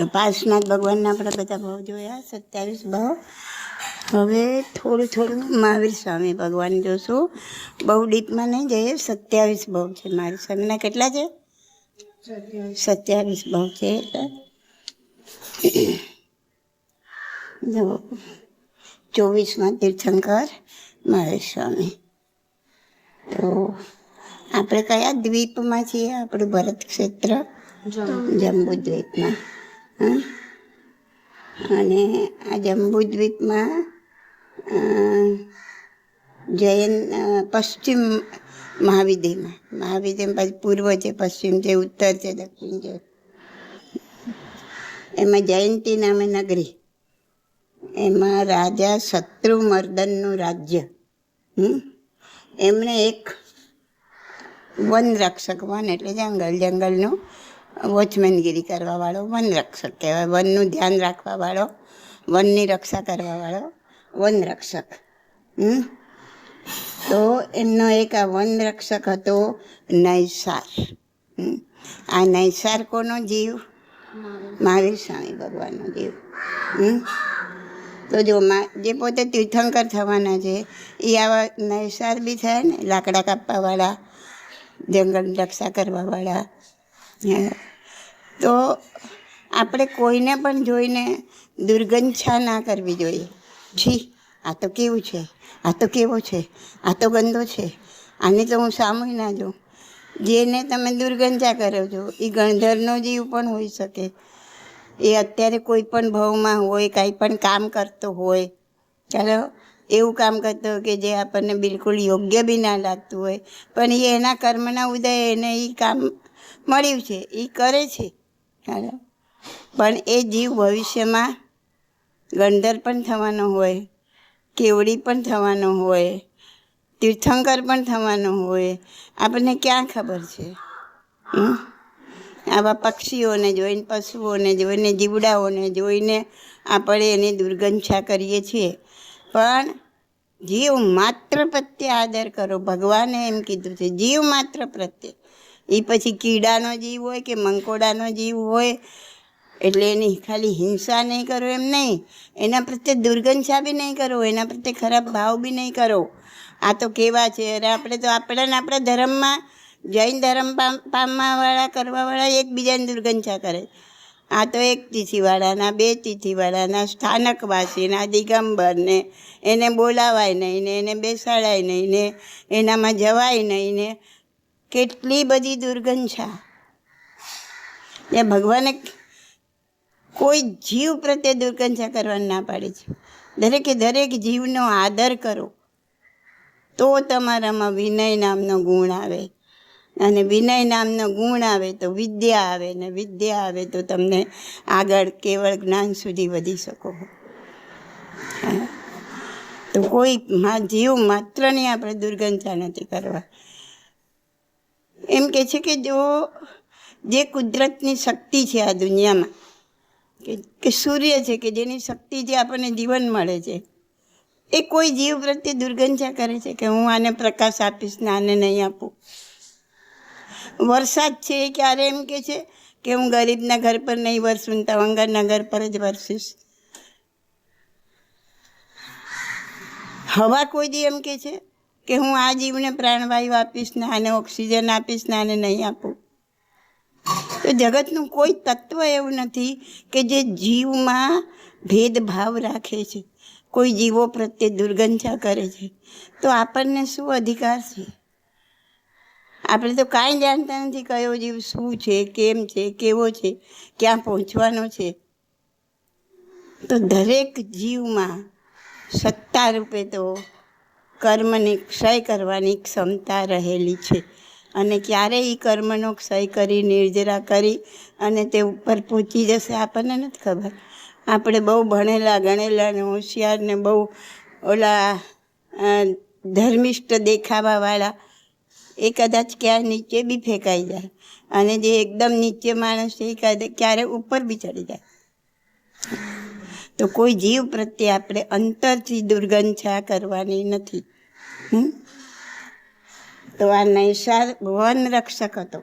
તો પાર્શનાથ ભગવાનના આપણે બધા ભાવ જોયા, 27 ભાવ. હવે થોડું થોડું મહાવીર સ્વામી ભગવાન જોશું. બહુ ડીપમાં નહીં જઈએ. 27 ભાવ છે મહાવીર સ્વામીના. કેટલા છે? 27 ભાવ છે. જો 24માં તીર્થંકર મહાવીર સ્વામી. તો આપણે કયા દ્વીપમાં છીએ? આપણું ભરત ક્ષેત્ર જંબુદ્વીપમાં. અને આ જંબુદ્વીપમાં જૈન પશ્ચિમ મહાવિદ્યમાં પછી પૂર્વ છે, પશ્ચિમ છે, ઉત્તર છે, દક્ષિણ છે. એમાં જયંતી નામે નગરી, એમાં રાજા શત્રુમર્દનનું રાજ્ય. એમણે એક વન રક્ષક, વન એટલે જંગલનું વોચમેનગીરી કરવાવાળો વનરક્ષક કહેવાય. વનનું ધ્યાન રાખવાવાળો, વનની રક્ષા કરવાવાળો વનરક્ષક. તો એમનો એક આ વનરક્ષક હતો નૈસાર. આ નૈસાર કોનો જીવ? મહાવીર સ્વામી ભગવાનનો જીવ. તો જો જે પોતે તીર્થંકર થવાના છે એ આવા નૈસાર બી થયા ને, લાકડા કાપવાવાળા, જંગલ રક્ષા કરવાવાળા. તો આપણે કોઈને પણ જોઈને દુર્ગંધા ના કરવી જોઈએ. છી, આ તો કેવું છે, આ તો કેવો છે, આ તો ગંદો છે, આને તો હું સામું ના જોઉં. જેને તમે દુર્ગંધા કરો છો એ ગણધરનો જીવ પણ હોઈ શકે. એ અત્યારે કોઈ પણ ભાવમાં હોય, કાંઈ પણ કામ કરતો હોય, ચાલો એવું કામ કરતો હોય કે જે આપણને બિલકુલ યોગ્ય બી ના લાગતું હોય, પણ એ એના કર્મના ઉદય એને એ કામ મળ્યું છે, એ કરે છે. પણ એ જીવ ભવિષ્યમાં ગણધર પણ થવાનો હોય, કેવડી પણ થવાનો હોય, તીર્થંકર પણ થવાનો હોય, આપણને ક્યાં ખબર છે? આવા પક્ષીઓને જોઈને, પશુઓને જોઈને, જીવડાઓને જોઈને આપણે એની દુર્ગંધા કરીએ છીએ. પણ જીવ માત્ર પ્રત્યે આદર કરો. ભગવાને એમ કીધું છે, જીવ માત્ર પ્રત્યે. એ પછી કીડાનો જીવ હોય કે મંકોડાનો જીવ હોય એટલે એની ખાલી હિંસા નહીં કરો એમ નહીં, એના પ્રત્યે દુર્ગંધા બી નહીં કરો, એના પ્રત્યે ખરાબ ભાવ બી નહીં કરો. આ તો કેવા છે? અરે આપણે તો આપણા ધર્મમાં, જૈન ધર્મ પામવાવાળા કરવાવાળા એકબીજાને દુર્ગંધા કરે. આ તો એક તિથિવાળાના, બે તિથિવાળાના, સ્થાનકવાસીના, દિગંબરને એને બોલાવાય નહીં ને, એને બેસાડાય નહીં ને, એનામાં જવાય નહીં ને, કેટલી બધી દુર્ગંધા. એ ભગવાને કોઈ જીવ પ્રત્યે દુર્ગંધા કરવાની ના પાડી છે. દરેકે દરેક જીવનો આદર કરો, તો તમારામાં વિનય નામનો ગુણ આવે. અને વિનય નામનો ગુણ આવે તો વિદ્યા આવે, ને વિદ્યા આવે તો તમને આગળ કેવળ જ્ઞાન સુધી વધી શકો. તો કોઈ જીવ માત્રની આપણે દુર્ગંધા નથી કરવા. એમ કે છે કે જો જે કુદરતની શક્તિ છે આ દુનિયામાં, કે સૂર્ય છે, કે જેની શક્તિથી આપણને જીવન મળે છે, એ કોઈ જીવ પ્રત્યે દુર્ગંધા કરે છે કે હું આને પ્રકાશ આપીશ ને આને નહીં આપું? વરસાદ છે એ ક્યારે એમ કે છે કે હું ગરીબના ઘર પર નહીં વરસું, તવંગરના ઘર પર જ વરસીશ? હવા કોઈ દી એમ કે છે કે હું આ જીવને પ્રાણવાયુ આપીશ ને આને ઓક્સિજન આપીશ ને આને નહીં આપું? તો જગતનું કોઈ તત્વ એવું નથી કે જે જીવમાં ભેદભાવ રાખે છે, કોઈ જીવો પ્રત્યે દુર્ગંધા કરે છે. તો આપણને શું અધિકાર છે? આપણે તો કાંઈ જાણતા નથી કયો જીવ શું છે, કેમ છે, કેવો છે, ક્યાં પહોંચવાનો છે. તો દરેક જીવમાં સત્તા રૂપે તો કર્મને ક્ષય કરવાની ક્ષમતા રહેલી છે. અને ક્યારે એ કર્મનો ક્ષય કરી, નિર્જરા કરી અને તે ઉપર પહોંચી જશે આપણને નથી ખબર. આપણે બહુ ભણેલા ગણેલા ને હોશિયાર ને બહુ ઓલા ધર્મિષ્ઠ દેખાવાવાળા એ કદાચ ક્યાં નીચે બી ફેંકાઈ જાય, અને જે એકદમ નીચે માણસ છે એ ક્યારે ઉપર બી ચડી જાય. તો કોઈ જીવ પ્રત્યે આપણે અંતરથી દુર્ગંધા કરવાની નથી. તો આ નૈસાર વન રક્ષક હતો.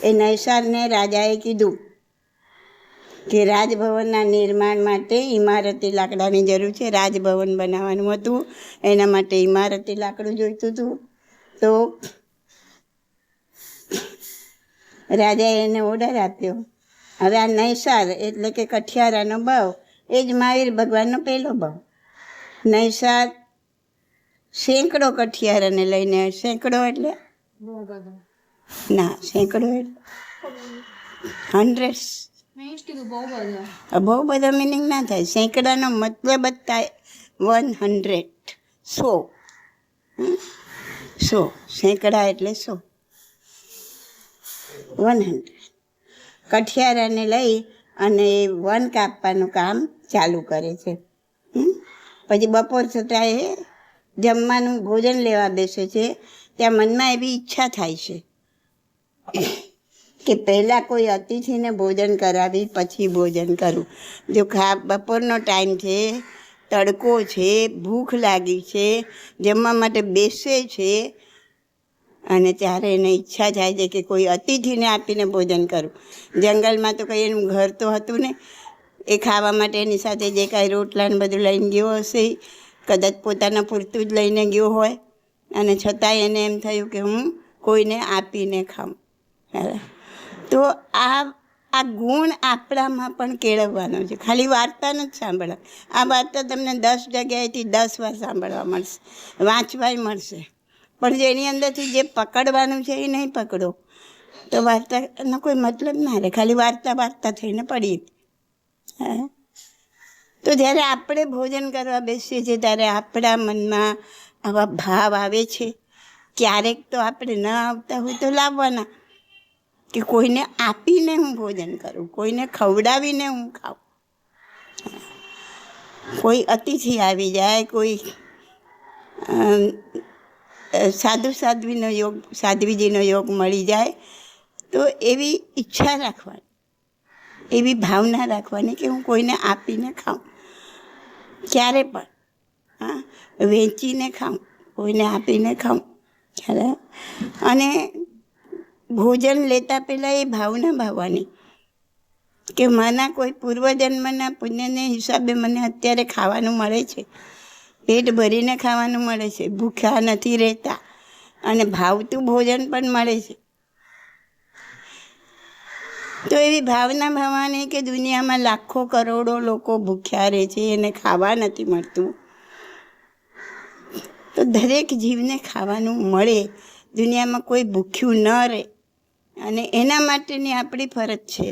એ નૈસારને રાજાએ કીધું કે રાજભવનના નિર્માણ માટે ઇમારતી લાકડાની જરૂર છે. રાજભવન બનાવવાનું હતું, એના માટે ઇમારતી લાકડું જોઈતું હતું. તો રાજાએ એને ઓર્ડર આપ્યો. હવે આ નૈસાર એટલે કે કઠિયારાનો ભાવ એ જ મહાવીર ભગવાનનો પહેલો ભાવ. નૈસાર સેંકડો કઠિયારાને લઈને, સેંકડો એટલે ના, સેંકડો એટલે હંડ્રેડ્સ, બહુ બધા મિનિંગ ના થાય. સેંકડાનો મતલબ જ થાય 100, 100. સેંકડા એટલે 100, 100 કઠિયારાને લઈ અને એ વન કાપવાનું કામ ચાલુ કરે છે. પછી બપોર થતાં એ જમવાનું ભોજન લેવા બેસે છે. ત્યાં મનમાં એવી ઈચ્છા થાય છે કે પહેલાં કોઈ અતિથિને ભોજન કરાવી પછી ભોજન કરું. જો બપોરનો ટાઈમ છે, તડકો છે, ભૂખ લાગી છે, જમવા માટે બેસે છે અને ત્યારે એને ઈચ્છા થાય છે કે કોઈ અતિથિને આપીને ભોજન કરું. જંગલમાં તો કંઈ એનું ઘર તો હતું ને, એ ખાવા માટે એની સાથે જે કાંઈ રોટલા ને બધું લઈને ગયો હશે, કદાચ પોતાના પૂરતું જ લઈને ગયો હોય અને છતાંય એને એમ થયું કે હું કોઈને આપીને ખાઉં. તો આ ગુણ આપણામાં પણ કેળવવાનો છે. ખાલી વાર્તા નથી સાંભળવા. આ વાર્તા તમને 10 જગ્યાએથી 10 વાર સાંભળવા મળશે, વાંચવાય મળશે, પણ જેની અંદરથી જે પકડવાનું છે એ નહીં પકડો તો વાર્તાનો કોઈ મતલબ ના રહે. ખાલી વાર્તા થઈને પડીએ. તો જ્યારે આપણે ભોજન કરવા બેસીએ છીએ ત્યારે આપણા મનમાં આવા ભાવ આવે છે. ક્યારેક તો આપણે ન આવતા હોય તો લાવવાના, કે કોઈને આપીને હું ભોજન કરું, કોઈને ખવડાવીને હું ખાઉં. કોઈ અતિથિ આવી જાય, કોઈ સાધ્વીજીનો યોગ મળી જાય તો એવી ઈચ્છા રાખવાની, એવી ભાવના રાખવાની કે હું કોઈને આપીને ખાઉં. ક્યારે પણ વેચીને ખાઉં, કોઈને આપીને ખાઉં. અને ભોજન લેતા પહેલાં એ ભાવના ભાવવાની કે માના કોઈ પૂર્વજન્મના પુણ્યને હિસાબે મને અત્યારે ખાવાનું મળે છે, પેટ ભરીને ખાવાનું મળે છે, ભૂખ્યા નથી રહેતા અને ભાવતું ભોજન પણ મળે છે. તો એવી ભાવના ભાવવાની કે દુનિયામાં લાખો કરોડો લોકો ભૂખ્યા રહે છે, એને ખાવા નથી મળતું. તો દરેક જીવને ખાવાનું મળે, દુનિયામાં કોઈ ભૂખ્યું ન રહે. અને એના માટેની આપણી ફરજ છે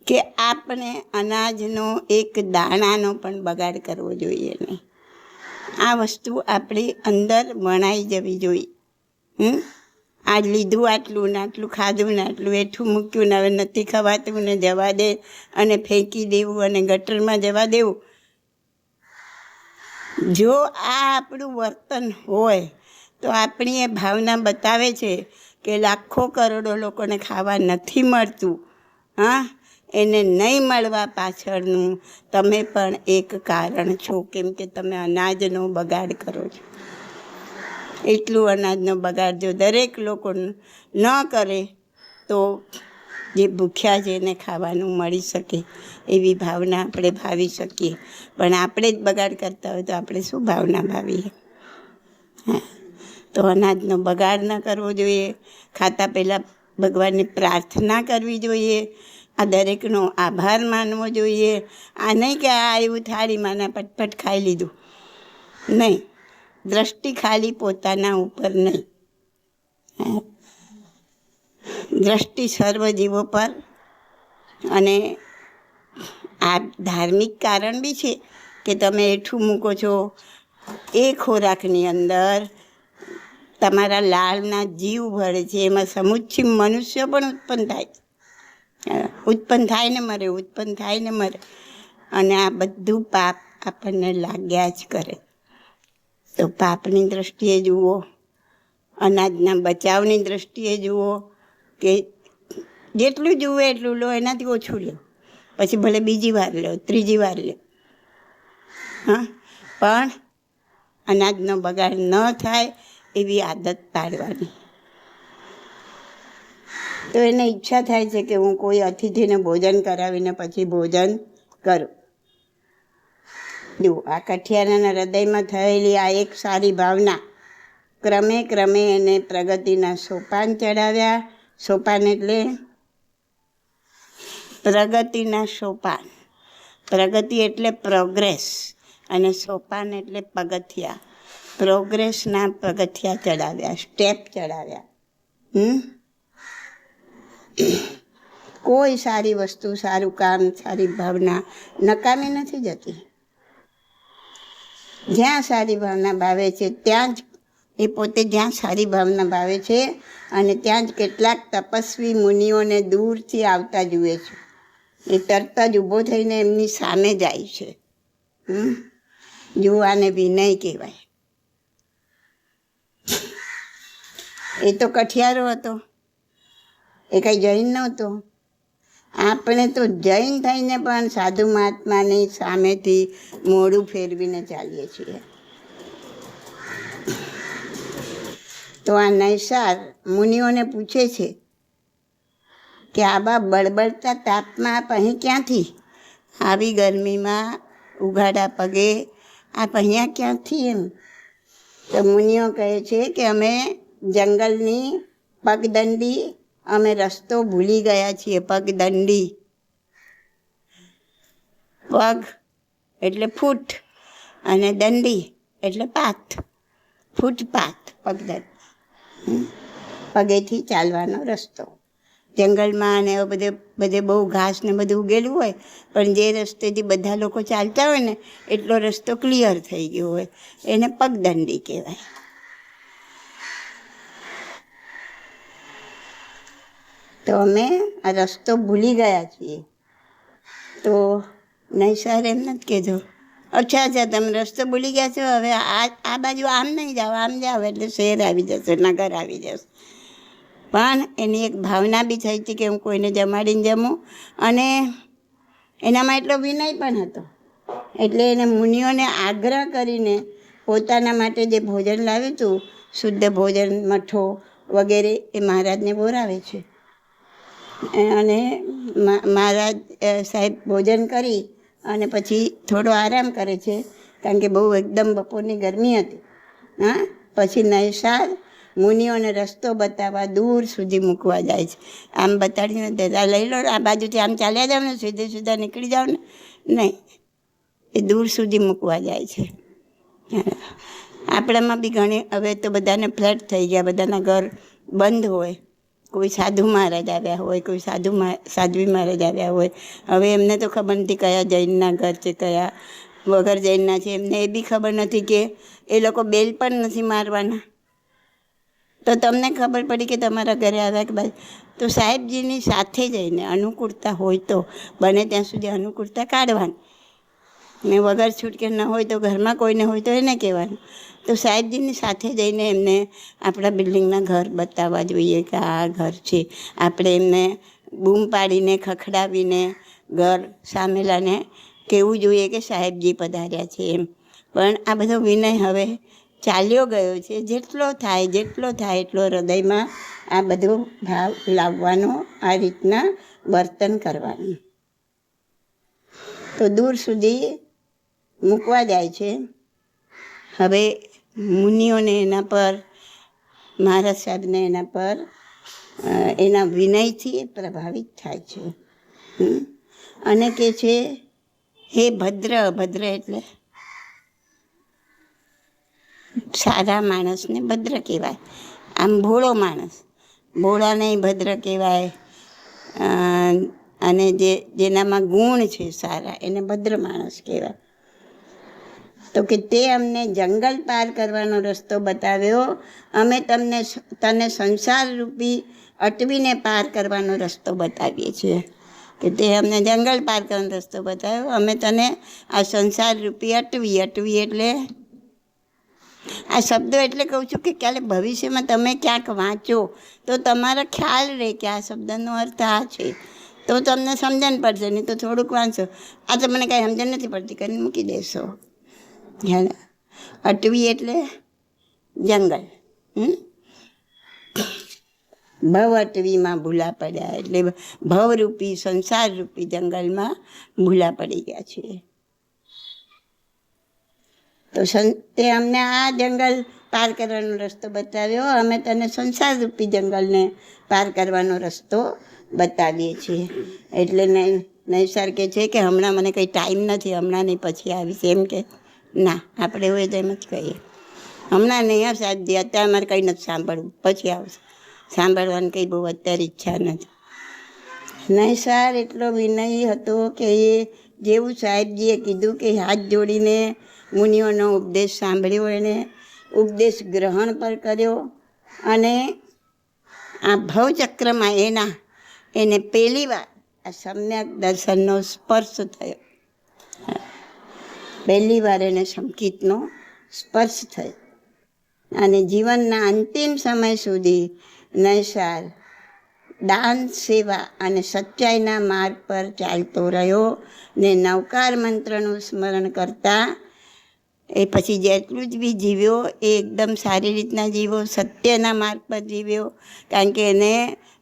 કે આપણે અનાજનો એક દાણાનો પણ બગાડ કરવો જોઈએ નહીં. આ વસ્તુ આપણી અંદર વણાઈ જવી જોઈએ. આ લીધું આટલું ને આટલું ખાધું ને આટલું એઠું મૂક્યું ને હવે નથી ખવાતું ને જવા દે અને ફેંકી દેવું અને ગટરમાં જવા દેવું. જો આ આપણું વર્તન હોય તો આપણી એ ભાવના બતાવે છે કે લાખો કરોડો લોકોને ખાવા નથી મળતું. એને નહીં મળવા પાછળનું તમે પણ એક કારણ છો, કેમ કે તમે અનાજનો બગાડ કરો છો. એટલું અનાજનો બગાડ જો દરેક લોકો ન કરે તો જે ભૂખ્યા છે એને ખાવાનું મળી શકે એવી ભાવના આપણે ભાવી શકીએ. પણ આપણે જ બગાડ કરતા હોય તો આપણે શું ભાવના ભાવીએ? તો અનાજનો બગાડ ન કરવો જોઈએ. ખાતા પહેલાં ભગવાનને પ્રાર્થના કરવી જોઈએ. આ દરેકનો આભાર માનવો જોઈએ. આ નહીં કે આ એવું થાળીમાંના પટપટ ખાઈ લીધું, નહીં. દ્રષ્ટિ ખાલી પોતાના ઉપર નહીં, દ્રષ્ટિ સર્વજીવો પર. અને આ ધાર્મિક કારણ બી છે કે તમે એઠું મૂકો છો એ ખોરાકની અંદર તમારા લાળના જીવ ભળે છે, એમાં સમુચ્ચી મનુષ્ય પણ ઉત્પન્ન થાય ને મરે, ઉત્પન્ન થાય ને મરે. અને આ બધું પાપ આપણને લાગ્યા જ કરે. તો પાપની દૃષ્ટિએ જુઓ, અનાજના બચાવની દૃષ્ટિએ જુઓ કે જેટલું જુએ એટલું લો, એનાથી ઓછું લો, પછી ભલે બીજી વાર લો, ત્રીજી વાર લો. પણ અનાજનો બગાડ ન થાય એવી આદત પાડવાની. તો એને ઈચ્છા થાય છે કે હું કોઈ અતિથિને ભોજન કરાવીને પછી ભોજન કરું. જુઓ, આ કઠિયારાના હૃદયમાં થયેલી આ એક સારી ભાવના ક્રમે ક્રમે એને પ્રગતિના સોપાન ચડાવ્યા. સોપાન એટલે પ્રગતિના સોપાન. પ્રગતિ એટલે પ્રોગ્રેસ અને સોપાન એટલે પગથિયા. પ્રોગ્રેસના પગથિયા ચડાવ્યા, સ્ટેપ ચડાવ્યા. કોઈ સારી વસ્તુ, સારું કામ, સારી ભાવના નકામી નથી જતી. જ્યાં સારી ભાવના ભાવે છે ત્યાં જ એ પોતે જ્યાં સારી ભાવના ભાવે છે અને ત્યાં જ કેટલાક તપસ્વી મુનિઓને દૂરથી આવતા જુએ છે. એ તરત જ ઊભો થઈને એમની સામે જાય છે. જુઓ, આને વિનય કહેવાય. એ તો કઠિયારો હતો, એ કંઈ જૈન નહોતો. આપણે તો જૈન થઈને પણ સાધુ મહાત્માની સામેથી મોઢું ફેરવીને ચાલીએ છીએ. તો આ નૈસાર મુનિઓને પૂછે છે કે આબા બળબડતા તાપમાં આપ અહીં ક્યાંથી? આવી ગરમીમાં ઉઘાડા પગે આપ અહીંયા ક્યાંથી? એમ તો મુનિઓ કહે છે કે અમે જંગલની પગદંડી, અમે રસ્તો ભૂલી ગયા છીએ. પગદંડી, પગ એટલે ફૂટ અને દંડી એટલે પાથ, ફૂટપાથ, પગદંડી, પગેથી ચાલવાનો રસ્તો. જંગલમાં અને બધે બહુ ઘાસ ને બધું ઉગેલું હોય, પણ જે રસ્તેથી બધા લોકો ચાલતા હોય ને એટલો રસ્તો ક્લિયર થઈ ગયો હોય, એને પગદંડી કહેવાય. તો અમે આ રસ્તો ભૂલી ગયા છીએ. તો નૈસાર એમ નથી કહેતો, અચ્છા તમે રસ્તો ભૂલી ગયા છો, હવે આ બાજુ આમ નહીં જાઓ, આમ જાઓ એટલે શહેર આવી જશે, નગર આવી જશે. પણ એની એક ભાવના બી થઈ હતી કે હું કોઈને જમાડીને જમું, અને એનામાં એટલો વિનય પણ હતો. એટલે એને મુનિઓને આગ્રહ કરીને પોતાના માટે જે ભોજન લાવ્યું હતું, શુદ્ધ ભોજન, મઠો વગેરે, એ મહારાજને બોલાવે છે. અને મહારાજ સાહેબ ભોજન કરી અને પછી થોડો આરામ કરે છે, કારણ કે બહુ એકદમ બપોરની ગરમી હતી. પછી નૈસાર મુનિઓને રસ્તો બતાવવા દૂર સુધી મૂકવા જાય છે. આમ બતાડીને દાદા લઈ લો, આ બાજુથી આમ ચાલ્યા જાવ ને, સીધા નીકળી જાવ ને, નહીં, એ દૂર સુધી મૂકવા જાય છે. આપણામાં બી ઘણી, હવે તો બધાને ફ્લેટ થઈ ગયા, બધાના ઘર બંધ હોય. કોઈ સાધુ મહારાજ આવ્યા હોય, કોઈ સાધ્વી મહારાજ આવ્યા હોય. હવે એમને તો ખબર નથી કયા જૈનના ઘર છે, કયા વગર જૈનના છે. એમને એ બી ખબર નથી કે એ લોકો બેલ પણ નથી મારવાના. તો તમને ખબર પડી કે તમારા ઘરે આવ્યા કે બાજુ, તો સાહેબજીની સાથે જઈને અનુકૂળતા હોય તો બને ત્યાં સુધી અનુકૂળતા કાઢવાની. ને વગર છૂટકે ન હોય તો ઘરમાં કોઈને હોય તો એને કહેવાનું. તો સાહેબજીની સાથે જઈને એમને આપણા બિલ્ડિંગના ઘર બતાવવા જોઈએ કે આ ઘર છે. આપણે એમને બૂમ પાડીને, ખખડાવીને ઘર સામેલાને કહેવું જોઈએ કે સાહેબજી પધાર્યા છે એમ. પણ આ બધો વિનય હવે ચાલ્યો ગયો છે. જેટલો થાય એટલો હૃદયમાં આ બધો ભાવ લાવવાનો, આ રીતના વર્તન કરવાનું. તો દૂર સુધી મૂકવા જાય છે. હવે મુનિઓને એના પર, મહારાજ સાહેબને એના પર એના વિનયથી પ્રભાવિત થાય છે અને કહે છે, હે ભદ્ર. ભદ્ર એટલે સારા માણસને ભદ્ર કહેવાય. આમ ભોળો માણસ, ભોળા નહીં ભદ્ર કહેવાય. અને જેનામાં ગુણ છે સારા, એને ભદ્ર માણસ કહેવાય. તો કે તે અમને જંગલ પાર કરવાનો રસ્તો બતાવ્યો, અમે તને સંસાર રૂપી અટવીને પાર કરવાનો રસ્તો બતાવીએ છીએ. કે તે અમને જંગલ પાર કરવાનો રસ્તો બતાવ્યો, અમે તને આ સંસાર રૂપી અટવી એટલે આ શબ્દો એટલે કહું છું કે ક્યારે ભવિષ્યમાં તમે ક્યાંક વાંચો તો તમારા ખ્યાલ રહે કે આ શબ્દનો અર્થ આ છે, તો તમને સમજણ પડશે. નહીં તો થોડુંક વાંચો, આ તો મને કાંઈ સમજણ નથી પડતી કરીને મૂકી દેશો. અટવી એટલે જંગલ. ભવ અટવીમાં ભૂલા પડ્યા, એટલે ભવરૂપી સંસારરૂપી જંગલમાં ભૂલા પડી ગયા છીએ. તો તે અમને આ જંગલ પાર કરવાનો રસ્તો બતાવ્યો, અમે તને સંસારરૂપી જંગલને પાર કરવાનો રસ્તો બતાવીએ છીએ. એટલે નૈસાર કહે છે કે હમણાં મને કંઈ ટાઈમ નથી, હમણાં નહીં પછી આવીશ. એમ કે ના, આપણે હોય તો એમ જ કહીએ, હમણાં નહીં આવશે, અત્યારે મારે કંઈ નથી સાંભળવું, પછી આવશે. સાંભળવાની કંઈ બહુ અત્યારે ઈચ્છા નથી. નૈસાર એટલો વિનય હતો કે એ જેવું સાહેબજીએ કીધું કે હાથ જોડીને મુનિઓનો ઉપદેશ સાંભળ્યો, એને ઉપદેશ ગ્રહણ પર કર્યો, અને આ ભવચક્રમાં એને પહેલી વાર આ સમ્યક દર્શનનો સ્પર્શ થયો. પહેલી વાર એને સંકિતનો સ્પર્શ થયો. અને જીવનના અંતિમ સમય સુધી નૈસાર દાન, સેવા અને સચ્ચાઈના માર્ગ પર ચાલતો રહ્યો ને નવકાર મંત્રનું સ્મરણ કરતા એ પછી જેટલું જ બી જીવ્યો એ એકદમ સારી રીતના જીવ્યો, સત્યના માર્ગ પર જીવ્યો. કારણ કે એને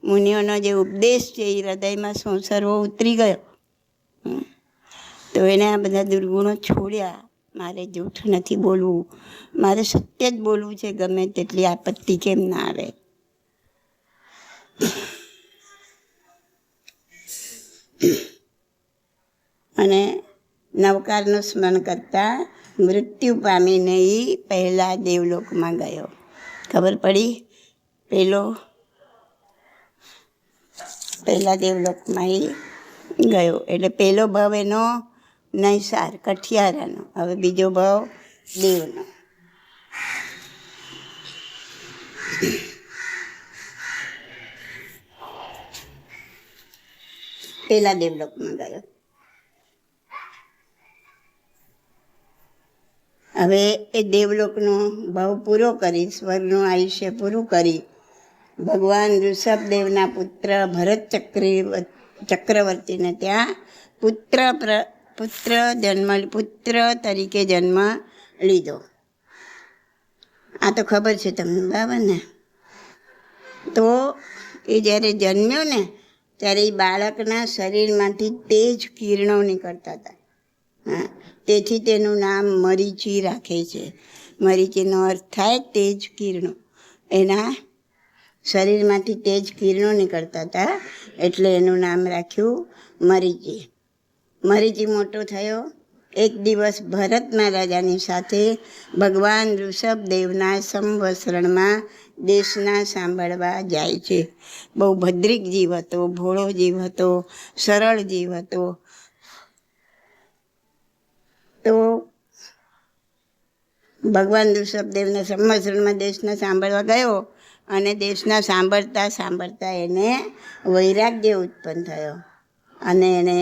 મુનિઓનો જે ઉપદેશ છે એ હૃદયમાં સંસર્વો ઉતરી ગયો. તો એને આ બધા દુર્ગુણો છોડ્યા. મારે જૂઠ નથી બોલવું, મારે સત્ય જ બોલવું છે, ગમે તેટલી આપત્તિ કેમ ના આવે. અને નવકારનું સ્મરણ કરતા મૃત્યુ પામીને એ પહેલા દેવલોકમાં ગયો. ખબર પડી? પહેલા દેવલોકમાં એ ગયો. એટલે પહેલો ભાવ એનો નૈસાર કઠિયારાનો, હવે બીજો ભાવ દેવનો. પહેલા દેવલોકમાં ગયો. હવે એ દેવલોકનો ભાવ પૂરો કરી, સ્વર્ગનું આયુષ્ય પૂરું કરી, ભગવાન ઋષભદેવના પુત્ર ભરત ચક્રવર્તીને ત્યાં પુત્ર તરીકે જન્મ લીધો. આ તો ખબર છે તમને, બરાબર ને? તો એ જ્યારે જન્મ્યો ને ત્યારે એ બાળકના શરીરમાંથી તેજ કિરણો નીકળતા હતા. હા, તેથી તેનું નામ મરીચી રાખે છે. મરીચીનો અર્થ થાય તેજ કિરણો. એના શરીરમાંથી તેજ કિરણો નીકળતા હતા એટલે એનું નામ રાખ્યું મરીચી. મરીચી મોટો થયો. એક દિવસ ભરતના રાજાની સાથે ભગવાન ઋષભદેવના સંવત્સરણમાં દેશના સાંભળવા જાય છે. બહુ ભદ્રિક જીવ હતો, ભોળો જીવ હતો, સરળ જીવ હતો. તો ભગવાન ઋષભદેવના સંવત્સરણમાં દેશના સાંભળવા ગયો અને દેશના સાંભળતા સાંભળતા એને વૈરાગ્ય ઉત્પન્ન થયો. અને એને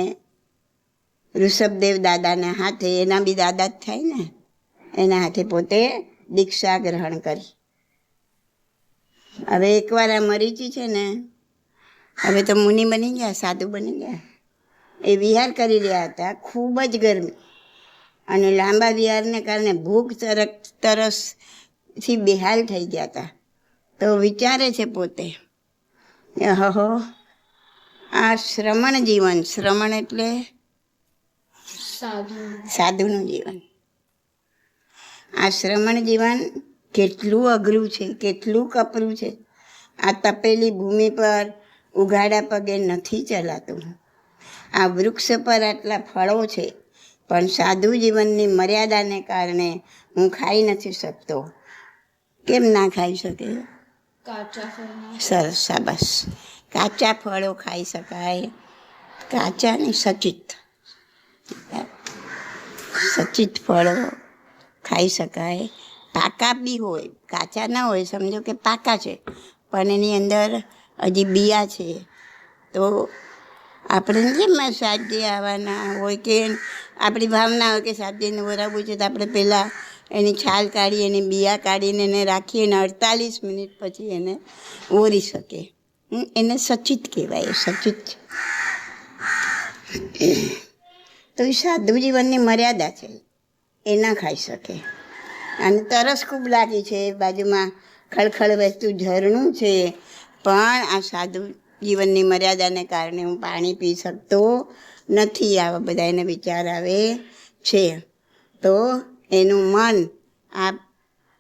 ઋષભદેવ દાદાના હાથે, એના બી દાદા જ થાય ને, એના હાથે પોતે દીક્ષા ગ્રહણ કરી. હવે એકવાર આ મરીચી છે ને, હવે તો મુનિ બની ગયા, સાધુ બની ગયા. એ વિહાર કરી રહ્યા હતા. ખૂબ જ ગરમી અને લાંબા વિહારને કારણે ભૂખ તરસથી બેહાલ થઈ ગયા હતા. તો વિચારે છે પોતે, હો આ શ્રમણ જીવન, શ્રમણ એટલે સાધુનું જીવન, આ શ્રમણ જીવન કેટલું અઘરું છે, કેટલું કપરું છે. આ તપેલી ભૂમિ પર ઉઘાડા પગે નથી ચલાતું. આ વૃક્ષ પર આટલા ફળો છે, પણ સાધુ જીવનની મર્યાદાને કારણે હું ખાઈ નથી શકતો. કેમ ના ખાઈ શકે? સરસ, શાબાશ. કાચા ફળો ખાઈ શકાય, કાચા ને સચિત ફળો ખાઈ શકાય. પાકા બી હોય, કાચા ના હોય, સમજો કે પાકા છે પણ એની અંદર હજી બિયા છે. તો આપણે જેમ સાહેબજી આવવાના હોય કે આપણી ભાવના હોય કે સાહેબજીને વરાવવું છે, તો આપણે પહેલાં એની છાલ કાઢી, એની બિયા કાઢીને એને રાખીએ અને 48 મિનિટ પછી એને ઓરી શકે. એને સચિત કહેવાય. સચિત તો એ સાધુ જીવનની મર્યાદા છે, એ ના ખાઈ શકે. અને તરસ ખૂબ લાગી છે, બાજુમાં ખળખળ વહેતું ઝરણું છે, પણ આ સાધુ જીવનની મર્યાદાને કારણે હું પાણી પી શકતો નથી. આવા બધા એને વિચાર આવે છે. તો એનું મન આ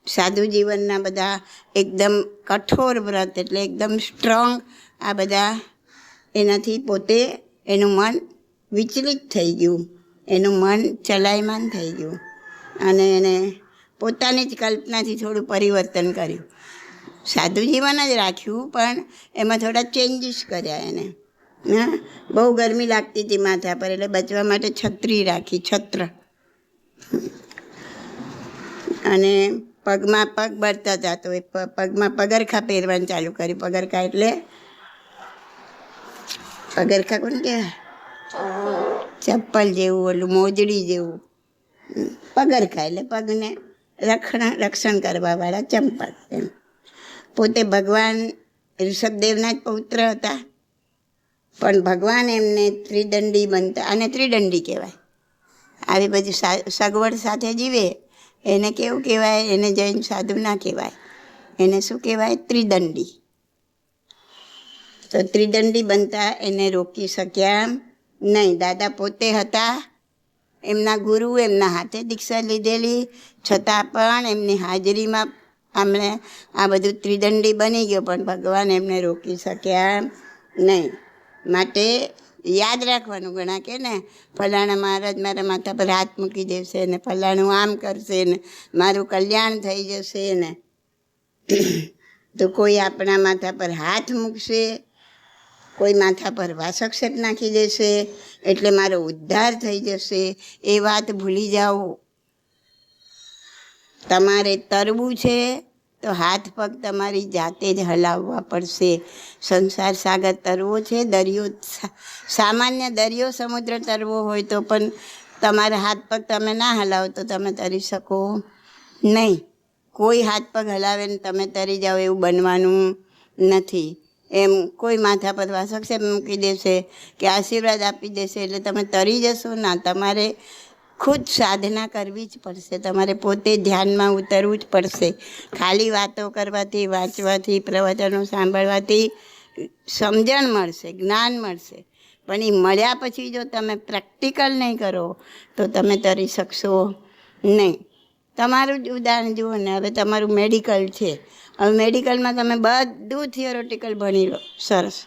સાધુ જીવનના બધા એકદમ કઠોર વ્રત એટલે એકદમ સ્ટ્રોંગ આ બધા એનાથી પોતે એનું મન વિચલિત થઈ ગયું, એનું મન ચલાયમાન થઈ ગયું અને એને પોતાની જ કલ્પનાથી થોડું પરિવર્તન કર્યું. સાધુ જીવન જ રાખ્યું પણ એમાં થોડા ચેન્જીસ કર્યા એને. બહુ ગરમી લાગતી હતી માથા પર એટલે બચવા માટે છત્રી રાખી, છત્ર. અને પગમાં પગ બળતા હતા તો એ પગમાં પગરખા પહેરવાનું ચાલુ કર્યું. પગરખા એટલે પગરખા કોને કહેવાય? ચપ્પલ જેવું, ઓલું મોજડી જેવું. પગરખા એટલે પગને રક્ષણ કરવાવાળા ચંપલ. એમ પોતે ભગવાન ઋષભદેવના જ પૌત્ર હતા પણ ભગવાન એમને ત્રિદંડી બનતા, અને ત્રિદંડી કહેવાય. આવી બધી સગવડ સાથે જીવે એને કેવું કહેવાય? એને જૈન સાધુ ના કહેવાય, એને શું કહેવાય? ત્રિદંડી. તો ત્રિદંડી બનતા એને રોકી શક્યા નહીં. દાદા પોતે હતા, એમના ગુરુ એમના હાથે દીક્ષા લીધેલી છતાં પણ એમની હાજરીમાં આમણે આ બધું ત્રિદંડી બની ગયો પણ ભગવાન એમને રોકી શક્યા નહીં. માટે યાદ રાખવાનું. ઘણા કે ને ફલાણા મહારાજ મારા માથા પર હાથ મૂકી દેશે ને ફલાણું આમ કરશે ને મારું કલ્યાણ થઈ જશે ને. તો કોઈ આપણા માથા પર હાથ મૂકશે, કોઈ માથા પર વાસક્ષેપ નાખી દેશે એટલે મારો ઉદ્ધાર થઈ જશે, એ વાત ભૂલી જાઓ. તમારે તરવું છે તો હાથ પગ તમારી જાતે જ હલાવવા પડશે. સંસાર સાગર તરવો છે, દરિયો સામાન્ય દરિયો સમુદ્ર તરવો હોય તો પણ તમારા હાથ પગ તમે ના હલાવો તો તમે તરી શકો નહીં. કોઈ હાથ પગ હલાવે ને તમે તરી જાઓ એવું બનવાનું નથી. એમ કોઈ માથા પર વાસક્ષેપ મૂકી દેશે કે આશીર્વાદ આપી દેશે એટલે તમે તરી જશો ના. તમારે ખુદ સાધના કરવી જ પડશે, તમારે પોતે ધ્યાનમાં ઉતરવું જ પડશે. ખાલી વાતો કરવાથી, વાંચવાથી, પ્રવચનો સાંભળવાથી સમજણ મળશે, જ્ઞાન મળશે, પણ એ મળ્યા પછી જો તમે પ્રેક્ટિકલ નહીં કરો તો તમે તરી શકશો નહીં. તમારું જ ઉદાહરણ જુઓ ને, હવે તમારું મેડિકલ છે. હવે મેડિકલમાં તમે બધું થિયોરિટિકલ ભણી લો, સરસ,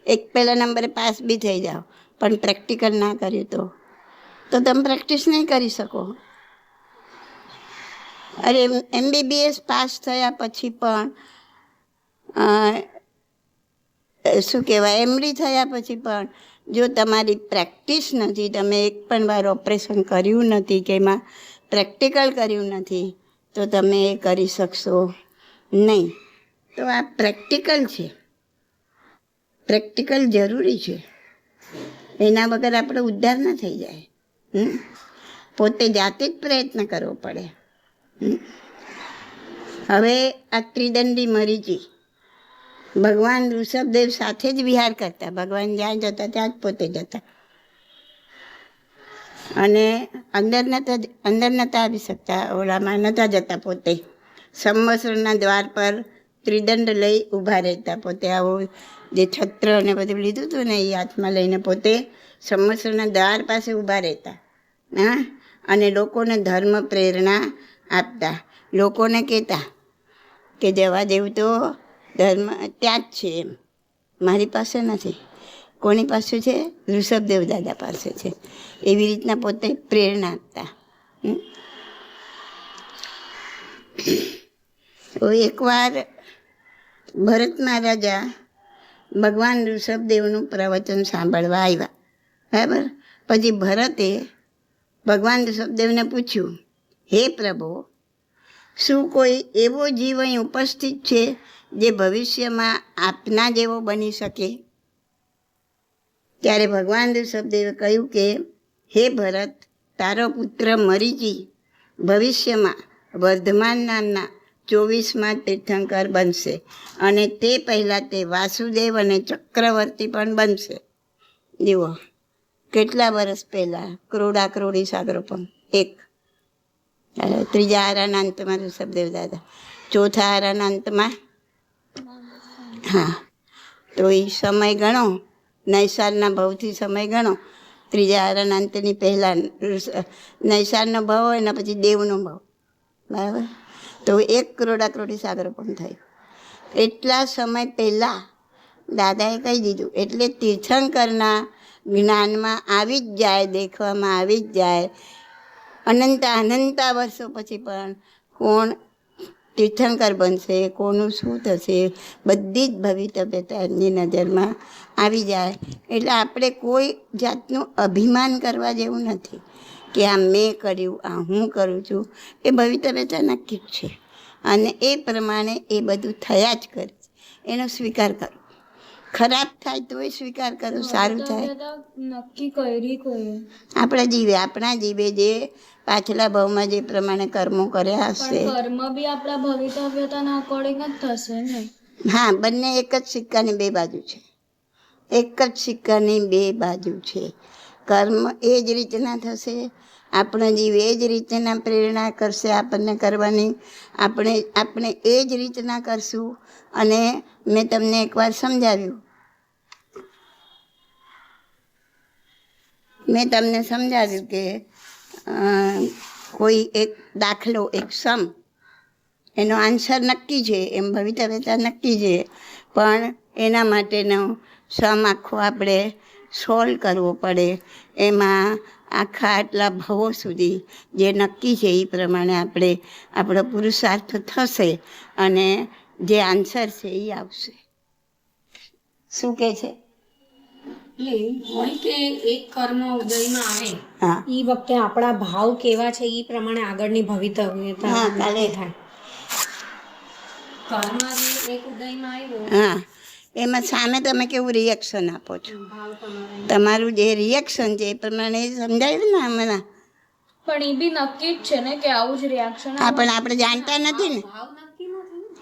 એક પહેલા નંબરે પાસ બી થઈ જાઓ, પણ પ્રેક્ટિકલ ના કર્યું તો તમે પ્રેક્ટિસ નહીં કરી શકો. અરે MBBS પાસ થયા પછી પણ શું કહેવાય, MD થયા પછી પણ જો તમારી પ્રેક્ટિસ નથી, તમે એક પણ વાર ઓપરેશન કર્યું નથી કે એમાં પ્રેક્ટિકલ કર્યું નથી તો તમે એ કરી શકશો નહીં. તો આ પ્રેક્ટિકલ છે, પ્રેક્ટિકલ જરૂરી છે. એના વગર આપણો ઉદ્ધાર ન થઈ જાય. પોતે જાતે જ પ્રયત્ન કરવો પડે. હવે આ ત્રિદંડી મરીચી ભગવાન ઋષભદેવ સાથે જ વિહાર કરતા. ભગવાન જ્યાં જતા ત્યાં જ પોતે જતા અને અંદર નહોતા આવી શકતા, ઓલામાં નહોતા જતા. પોતે સંવત્સરના દ્વાર પર ત્રિદંડ લઈ ઊભા રહેતા. પોતે આવો જે છત્ર અને બધું લીધું હતું ને એ હાથમાં લઈને પોતે સંવત્સરના દ્વાર પાસે ઊભા રહેતા. અને લોકોને ધર્મ પ્રેરણા આપતા. લોકોને કહેતા કે જવા દેવું તો ધર્મ ત્યાં જ છે, એમ મારી પાસે નથી. કોની પાસે છે? ઋષભદેવ દાદા પાસે છે. એવી રીતના પોતે પ્રેરણા આપતા. તો એકવાર ભરત મહારાજા ભગવાન ઋષભદેવનું પ્રવચન સાંભળવા આવ્યા, બરાબર. પછી ભરતે ભગવાન ઋષભદેવને પૂછ્યું, હે પ્રભુ, શું કોઈ એવો જીવ અહીં ઉપસ્થિત છે જે ભવિષ્યમાં આપના જેવો બની શકે? ત્યારે ભગવાન ઋષભદેવે કહ્યું કે હે ભરત, તારો પુત્ર મરીચી ભવિષ્યમાં વર્ધમાન નામના 24માં તીર્થંકર બનશે અને તે પહેલાં તે વાસુદેવ અને ચક્રવર્તી પણ બનશે. જુઓ કેટલા વર્ષ પહેલાં, કરોડી સાગરો પણ એક. ત્રીજા આરાના અંતમાં ઋષભદેવ દાદા, ચોથા આરાના અંતમાં હા, તો એ સમય ગણો, નૈસારના ભાવથી સમય ગણો. ત્રીજા હરણાંતની પહેલાં નૈસારનો ભાવ હોય ને પછી દેવનો ભાવ, બરાબર. તો 1 કરોડા સાગર પણ થયું. એટલા સમય પહેલાં દાદાએ કહી દીધું. એટલે તીર્થંકરના જ્ઞાનમાં આવી જ જાય, દેખવામાં આવી જ જાય. અનંતા વર્ષો પછી પણ કોણ તીર્થંકર બનશે, કોનું શું થશે, બધી જ ભવિતવ્યતા એમની નજરમાં આવી જાય. એટલે આપણે કોઈ જાતનું અભિમાન કરવા જેવું નથી કે આ મેં કર્યું, આ હું કરું છું. એ ભવિતવ્યતા નક્કી જ છે અને એ પ્રમાણે એ બધું થયા જ કરે છે. એનો સ્વીકાર કરો. ખરાબ થાય તોય સ્વીકાર કરો, સારું થાય નક્કી કરી કોઈ આપણા જીવે જે પાછલા ભાવમાં જે પ્રમાણે કર્મો કર્યા હશે, કર્મ બી આપણા ભવિતવ્યતાના અકોર્ડિંગ જ થશે ને. હા, બંને એક જ સિક્કાની 2 બાજુ છે. એક જ સિક્કાની 2 બાજુ છે. કર્મ એ જ રીતના થશે, આપણો જીવ એ જ રીતના પ્રેરણા કરશે આપણને કરવાની. આપણે એ જ રીતના કરશું. અને મેં તમને એકવાર સમજાવ્યું કે કોઈ એક દાખલો, એક સમ, એનો આન્સર નક્કી છે, એમ ભવિતવ્યતા નક્કી છે, પણ એના માટેનો સમ આખો આપણે સોલ્વ કરવો પડે. એમાં આટલા ભવો સુધી જે નક્કી છે એ પ્રમાણે આપણો પુરુષાર્થ થશે અને જે આન્સર છે એ આવશે. શું કહે છે? હોય કે એક કર્મ ઉદયમાં આવે, હા, એ વખતે આપણા ભાવ કેવા છે એ પ્રમાણે આગળની ભવિતવ્યતા થાય. કર્મ એક ઉદયમાં આવ્યો, હા, એમાં સામે તમે કેવું રિએક્શન આપો છો, તમારું જે રિએક્શન છે એ પ્રમાણે સમજાયું ને હમણાં. પણ એ બી નક્કી જ છે ને કે આવું જ રિએક્શન. હા, પણ આપણે જાણતા નથી ને.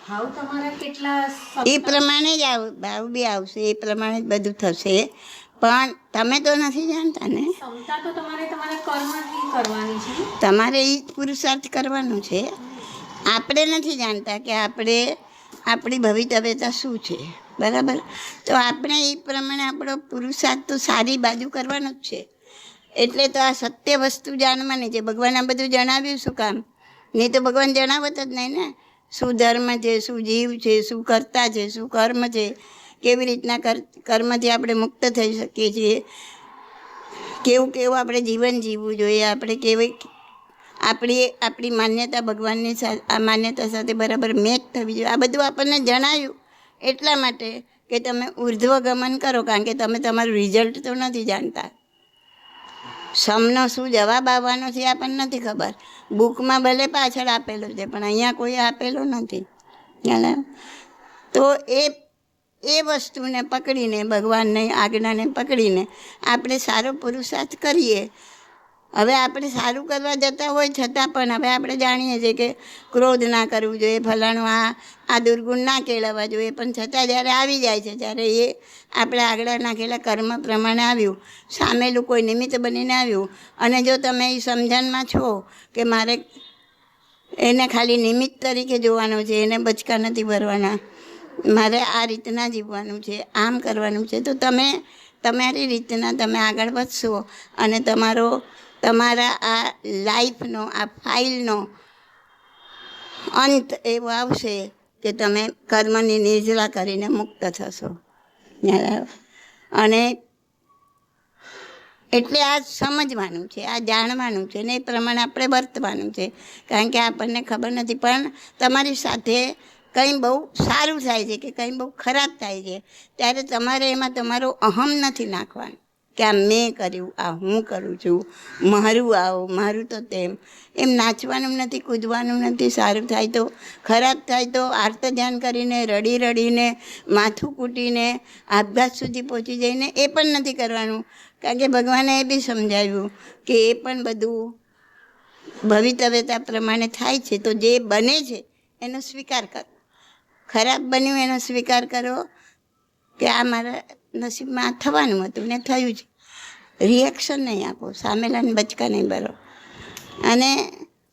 ભાવ તમારા કેટલા એ પ્રમાણે જ ભાવ બી આવશે, એ પ્રમાણે જ બધું થશે. પણ તમે તો નથી જાણતા ને. ક્ષમતા તો તમારા કર્મથી કરવાની છે. તમારે એ પુરુષાર્થ કરવાનું છે. આપણે નથી જાણતા કે આપણી ભવિતવ્યતા શું છે, બરાબર. તો આપણે એ પ્રમાણે આપણો પુરુષાર્થ તો સારી બાજુ કરવાનો જ છે. એટલે તો આ સત્ય વસ્તુ જાણવાની છે. ભગવાન આ બધું જણાવ્યું શું કામ? નહીં તો ભગવાન જણાવત જ નહીં ને. શું ધર્મ છે, શું જીવ છે, શું કર્તા છે, શું કર્મ છે, કેવી રીતના કર્મથી આપણે મુક્ત થઈ શકીએ છીએ, કેવું આપણે જીવન જીવવું જોઈએ, આપણે આપણી માન્યતા ભગવાનની આ માન્યતા સાથે બરાબર મેચ થવી જોઈએ. આ બધું આપણને જણાવ્યું એટલા માટે કે તમે ઉર્ધ્વગમન કરો, કારણ કે તમે તમારું રિઝલ્ટ તો નથી જાણતા. સમનો શું જવાબ આવવાનો છે આપણને નથી ખબર. બુકમાં ભલે પાછળ આપેલું છે, પણ અહીંયા કોઈ આપેલું નથી. તો એ વસ્તુને પકડીને, ભગવાનની આજ્ઞાને પકડીને આપણે સારો પુરુષાર્થ કરીએ. હવે આપણે સારું કરવા જતા હોય છતાં પણ હવે આપણે જાણીએ છીએ કે ક્રોધ ના કરવું જોઈએ, ફલાણું આ દુર્ગુણ ના કેળવવા જોઈએ, પણ છતાં જ્યારે આવી જાય છે, જ્યારે એ આપણે આગળ નાખેલા કર્મ પ્રમાણે આવ્યું, સામેલું કોઈ નિમિત્ત બનીને આવ્યું, અને જો તમે એ સમજણમાં છો કે મારે એને ખાલી નિમિત્ત તરીકે જોવાનું છે, એને બચકા નથી ભરવાના, મારે આ રીતના જીવવાનું છે, આમ કરવાનું છે, તો તમારી રીતના તમે આગળ વધશો અને તમારા આ લાઈફનો, આ ફાઇલનો અંત એવો આવશે કે તમે કર્મની નિર્જલા કરીને મુક્ત થશો. અને એટલે આ સમજવાનું છે, આ જાણવાનું છે ને એ પ્રમાણે આપણે વર્તવાનું છે. કારણ કે આપણને ખબર નથી, પણ તમારી સાથે કંઈ બહુ સારું થાય છે કે કંઈ બહુ ખરાબ થાય છે, ત્યારે તમારે એમાં તમારો અહમ નથી નાખવાનું કે આ મેં કર્યું, આ હું કરું છું, મારું આવું, મારું તો તેમ. એમ નાચવાનું નથી, કૂદવાનું નથી. સારું થાય તો, ખરાબ થાય તો આર્ત ધ્યાન કરીને, રડીને, માથું કૂટીને, આપઘાત સુધી પહોંચી જઈને એ પણ નથી કરવાનું. કારણ કે ભગવાને એ બી સમજાવ્યું કે એ પણ બધું ભવિતવ્યતા પ્રમાણે થાય છે. તો જે બને છે એનો સ્વીકાર કરો. ખરાબ બન્યું એનો સ્વીકાર કરો કે આ મારા નસીબમાં થવાનું હતું ને થયું છે. રિએક્શન નહીં આપો, સામેલાને બચકા નહીં ભરો. અને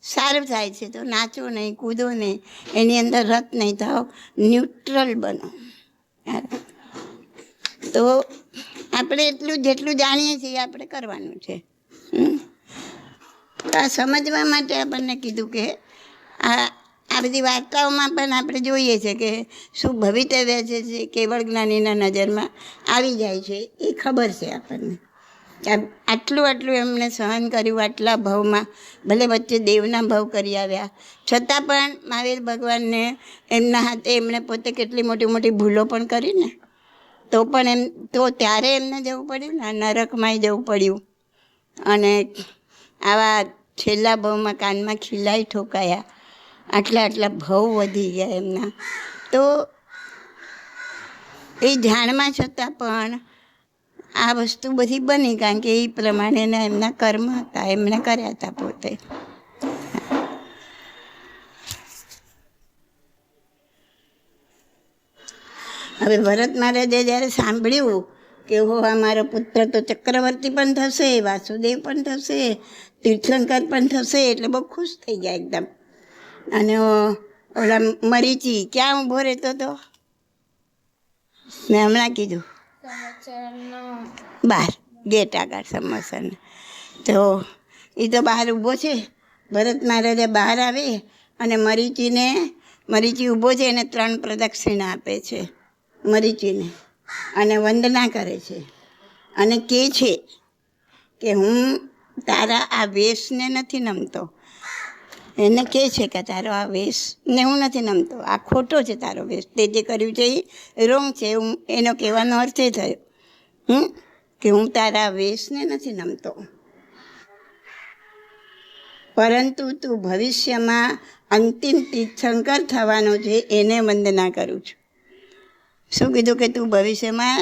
સારું થાય છે તો નાચો નહીં, કૂદો નહીં, એની અંદર રત નહીં થાઓ, ન્યુટ્રલ બનો. તો આપણે એટલું જેટલું જાણીએ છીએ આપણે કરવાનું છે. તો આ સમજવા માટે આપણને કીધું કે આ બધી વાર્તાઓમાં પણ આપણે જોઈએ છે કે શું ભવિતવ્ય છે કેવળ જ્ઞાનીના નજરમાં આવી જાય છે એ ખબર છે આપણને. આટલું એમણે સહન કર્યું આટલા ભાવમાં, ભલે વચ્ચે દેવના ભાવ કરી આવ્યા છતાં પણ મહાવીર ભગવાનને એમના હાથે એમણે પોતે કેટલી મોટી મોટી ભૂલો પણ કરી ને, તો પણ ત્યારે એમને જવું પડ્યું ને, નરકમાંય જવું પડ્યું, અને આવા છેલ્લા ભાવમાં કાનમાં ખીલાઈ ઠોકાયા, આટલા ભાવ વધી ગયા એમના. તો એ જાણમાં છતાં પણ આ વસ્તુ બધી બની, કારણ કે એ પ્રમાણેના એમના કર્મ હતા, એમણે કર્યા હતા પોતે. હવે ભરત મહારાજે જ્યારે સાંભળ્યું કે હો અમારો પુત્ર તો ચક્રવર્તી પણ થશે, વાસુદેવ પણ થશે, તીર્થંકર પણ થશે, એટલે બહુ ખુશ થઈ ગયા એકદમ. અને ઓલા મરીચી ક્યાં ઊભો રહેતો હતો? મેં હમણાં કીધું બહાર ગેટ આગળ સમોસન. તો એ તો બહાર ઊભો છે. ભરત મહારાજે બહાર આવે અને મરીચી ઊભો છે એને 3 પ્રદક્ષિણા આપે છે મરીચીને, અને વંદના કરે છે અને કહે છે કે હું તારા આ વેશને નથી નમતો. એને કહે છે કે તારો આ વેશને હું નથી નમતો, આ ખોટો છે તારો વેશ, તે જે કર્યું છે એ રોંગ છે. એનો કહેવાનો અર્થ એ થયો કે હું તારા વેશને નથી નમતો, પરંતુ તું ભવિષ્યમાં અંતિમ તીર્થંકર થવાનો છે એને વંદના કરું છું. શું કીધું? કે તું ભવિષ્યમાં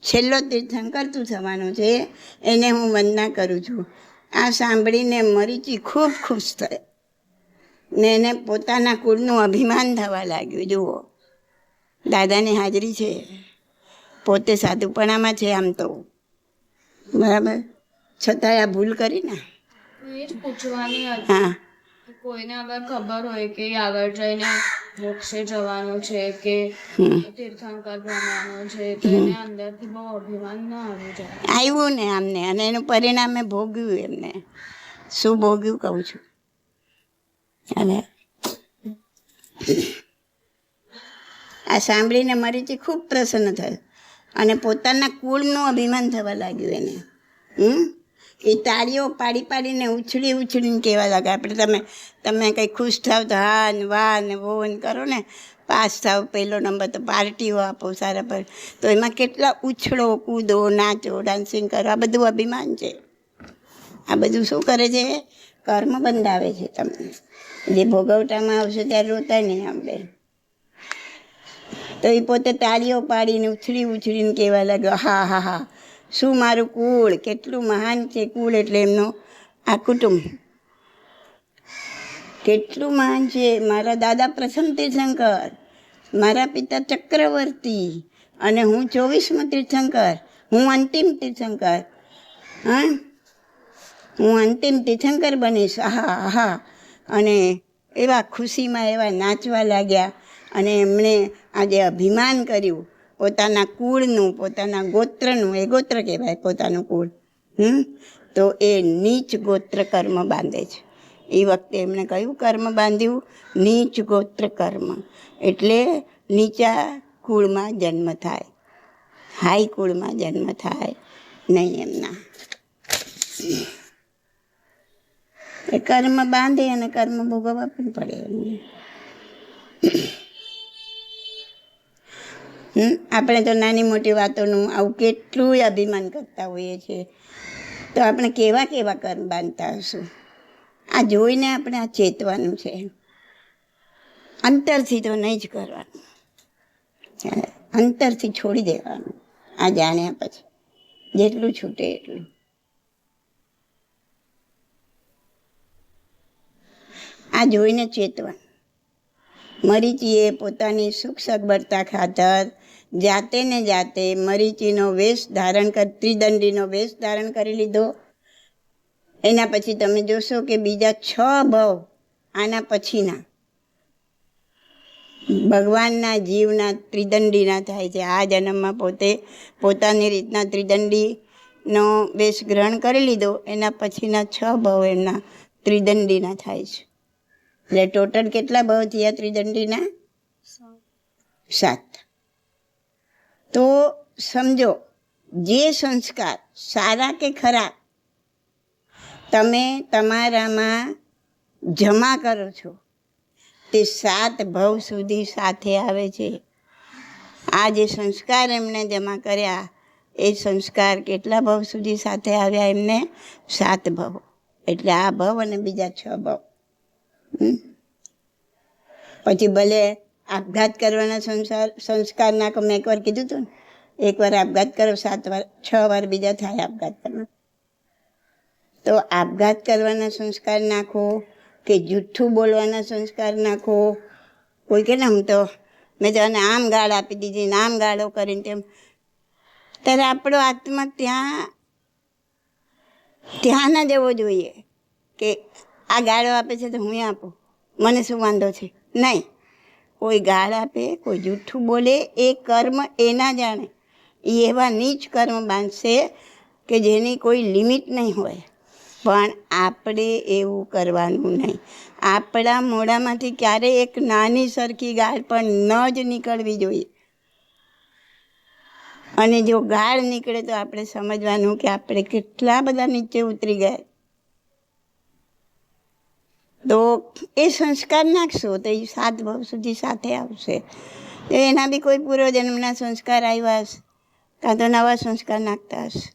છેલ્લો તીર્થંકર તું થવાનો છે એને હું વંદના કરું છું. આ સાંભળીને મરીચી ખૂબ ખુશ થયો ને એને પોતાના કુળનું અભિમાન થવા લાગ્યું. જુઓ, દાદાની હાજરી છે, પોતે સાધુપણામાં છે આમ તો, બરાબર, છતાંય આ ભૂલ કરી ને. એ જ પૂછવાની હતી. હા, કોઈને અગર ખબર હોય કે આગળ જઈને મોક્ષે જવાનું છે કે તીર્થંકર બનવાનું છે, તો એને અંદરથી બહુ અભિમાન ના આવી જાય. આવ્યું ને આમને, અને એનું પરિણામે ભોગ્યું એમને. શું ભોગ્યું કહું છું. અને આ સાંભળીને મરીચી ખૂબ પ્રસન્ન થયો અને પોતાના કુળનું અભિમાન થવા લાગ્યું એને. એ તાળીઓ પાડીને ઉછળીને કહેવા લાગે. આપણે તમે કંઈ ખુશ થાવ તો હા ને વાહ ને વો ને કરો ને, પાસ થાવ, 1લો નંબર, તો પાર્ટીઓ આપો સારા પર. તો એમાં કેટલા ઉછળો, કૂદો, નાચો, ડાન્સિંગ કરો, આ બધું અભિમાન છે. આ બધું શું કરે છે? કર્મ બંધાવે છે તમને. જે ભોગવટામાં આવશે ત્યારે રોતા નહીં આપણે. તો એ પોતે તાળીઓ પાડીને ઉછળીને કહેવા લાગ્યો, હા હા હા, શું મારું કુળ કેટલું મહાન છે. કુળ એટલે એમનું આ કુટુંબ કેટલું મહાન છે. મારા દાદા પ્રથમ તીર્થંકર, મારા પિતા ચક્રવર્તી, અને હું 24મો તીર્થંકર, હું અંતિમ તીર્થંકર. હું અંતિમ તીર્થંકર બનીશ. હા હા. અને એવા ખુશીમાં એવા નાચવા લાગ્યા. અને એમણે આ જે અભિમાન કર્યું પોતાના કુળનું, પોતાના ગોત્રનું, એ ગોત્ર કહેવાય પોતાનું કુળ, તો એ નીચ ગોત્ર કર્મ બાંધે છે. એ વખતે એમણે કયું કર્મ બાંધ્યું? નીચ ગોત્ર કર્મ. એટલે નીચા કુળમાં જન્મ થાય, હાઈ કુળમાં જન્મ થાય નહીં એમના. એ કર્મ બાંધે અને કર્મ ભોગવવા પણ પડે એમને. આપણે તો નાની મોટી વાતોનું આવું કેટલું અભિમાન કરતા હોઈએ છીએ. તો આપણે કેવા કર્મ બાંધતા હશું? આ જોઈને આપણે આ ચેતવાનું છે. અંતરથી તો નહીં જ કરવાનું, અંતરથી છોડી દેવાનું. આ જાણ્યા પછી જેટલું છૂટે એટલું. આ જોઈને ચેતવાનું. મરીચીએ પોતાની સુખ સગવડતા ખાતર જાતે ને જાતે મરીચીનો વેશ ધારણ ત્રિદંડીનો વેશ ધારણ કરી લીધો. એના પછી તમે જોશો કે બીજા 6 ભાવ આના પછીના ભગવાનના જીવના ત્રિદંડીના થાય છે. આ જન્મમાં પોતે પોતાની રીતના ત્રિદંડીનો વેશ ગ્રહણ કરી લીધો, એના પછીના 6 ભાવ એમના ત્રિદંડીના થાય છે. એટલે ટોટલ કેટલા ભાવ થયા ત્રિદંડીના? 7. તો સમજો, જે સંસ્કાર સારા કે ખરાબ તમે તમારામાં જમા કરો છો તે 7 ભાવ સુધી સાથે આવે છે. આ જે સંસ્કાર એમને જમા કર્યા એ સંસ્કાર કેટલા ભાવ સુધી સાથે આવ્યા? એમને 7 ભાવ. એટલે આ ભાવ અને બીજા 6 ભાવ. પછી ભલે આપઘાત કરવાના સંસ્કાર નાખો. મેં એકવાર કીધું હતું ને, એકવાર આપઘાત કરો 7 વાર 6 વાર બીજા થાય આપઘાત કરવા. તો આપઘાત કરવાના સંસ્કાર નાખો કે જૂઠું બોલવાના સંસ્કાર નાખો. કોઈ કે ને આમ તો મેં તો આમ ગાળ આપી દીધી ને આમ ગાળો કરીને તેમ, ત્યારે આપણો આત્મા ત્યાં ના જવો જોઈએ કે આ ગાળો આપે છે તો હું આપું, મને શું વાંધો છે. નહીં, કોઈ ગાળ આપે, કોઈ જૂઠું બોલે, એ કર્મ એના જાણે. એ એવા નીચ કર્મ બાંધશે કે જેની કોઈ લિમિટ નહીં હોય. પણ આપણે એવું કરવાનું નહીં. આપણા મોઢામાંથી ક્યારેય એક નાની સરખી ગાળ પણ ન જ નીકળવી જોઈએ. અને જો ગાળ નીકળે તો આપણે સમજવાનું કે આપણે કેટલા બધા નીચે ઉતરી ગયા. તો એ સંસ્કાર નાખશો તો એ 7 ભાવ સુધી સાથે આવશે. એના બી કોઈ પૂર્વજન્મના સંસ્કાર આવ્યા હશે, કાં તો નવા સંસ્કાર નાખતા હશે.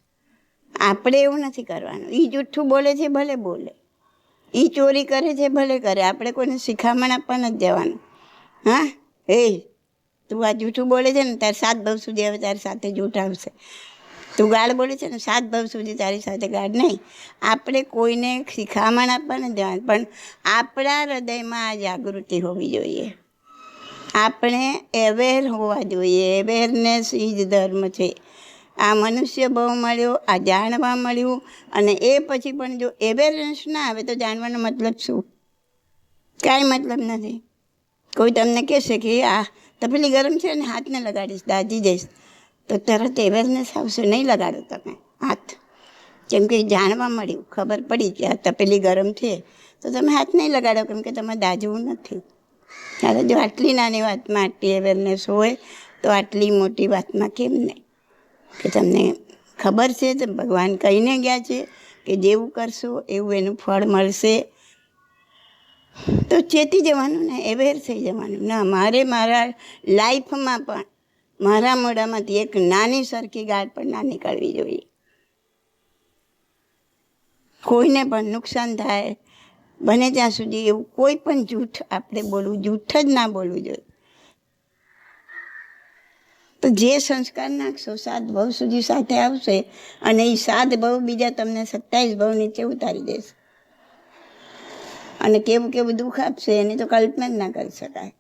આપણે એવું નથી કરવાનું. એ જૂઠું બોલે છે ભલે બોલે, એ ચોરી કરે છે ભલે કરે, આપણે કોઈને શિખામણ આપવા નથી જવાનું. હા, તું આ જૂઠું બોલે છે ને, તારે 7 ભાવ સુધી હવે તારી સાથે જૂઠ આવશે. તું ગાળ બોલે છે ને, 7 ભાવ સુધી તારી સાથે ગાળ નહીં. આપણે કોઈને શિખામણ આપવા નથી જવાનું, પણ આપણા હૃદયમાં આ જાગૃતિ હોવી જોઈએ. આપણે અવેર હોવા જોઈએ. અવેરનેસ એ જ ધર્મ છે. આ મનુષ્ય ભાવ મળ્યો, આ જાણવા મળ્યું, અને એ પછી પણ જો અવેરનેસ ના આવે તો જાણવાનો મતલબ શું? કાંઈ મતલબ નથી. કોઈ તમને કહેશે કે આ તપેલી ગરમ છે ને હાથને લગાડીશ, દાજી જઈશ, તો તરત અવેરનેસ આવશે. નહીં લગાડો તમે હાથ, કેમ કે જાણવા મળ્યું, ખબર પડી કે આ તપેલી ગરમ છે, તો તમે હાથ નહીં લગાડો, કેમ કે તમારે દાજવું નથી. ત્યારે જો આટલી નાની વાતમાં આટલી અવેરનેસ હોય તો આટલી મોટી વાતમાં કેમ નહીં? કે તમને ખબર છે તો ભગવાન કહીને ગયા છે કે જેવું કરશો એવું એનું ફળ મળશે. તો ચેતી જવાનું ને, અવેર થઈ જવાનું. ના, મારે મારા લાઈફમાં પણ મારા મોઢામાંથી એક નાની સરખી ગાળ પણ ના નીકળવી જોઈએ. કોઈને પણ નુકસાન થાય બને ત્યાં સુધી એવું કોઈ પણ જૂઠ આપણે બોલવું, જૂઠ જ ના બોલવું જોઈએ. તો જે સંસ્કાર નાખશો 7 ભાવ સુધી સાથે આવશે, અને એ 7 ભાવ બીજા તમને 27 ભાવ નીચે ઉતારી દેશે. અને કેવું કેવું દુઃખ આપશે એની તો કલ્પના જ ના કરી શકાય.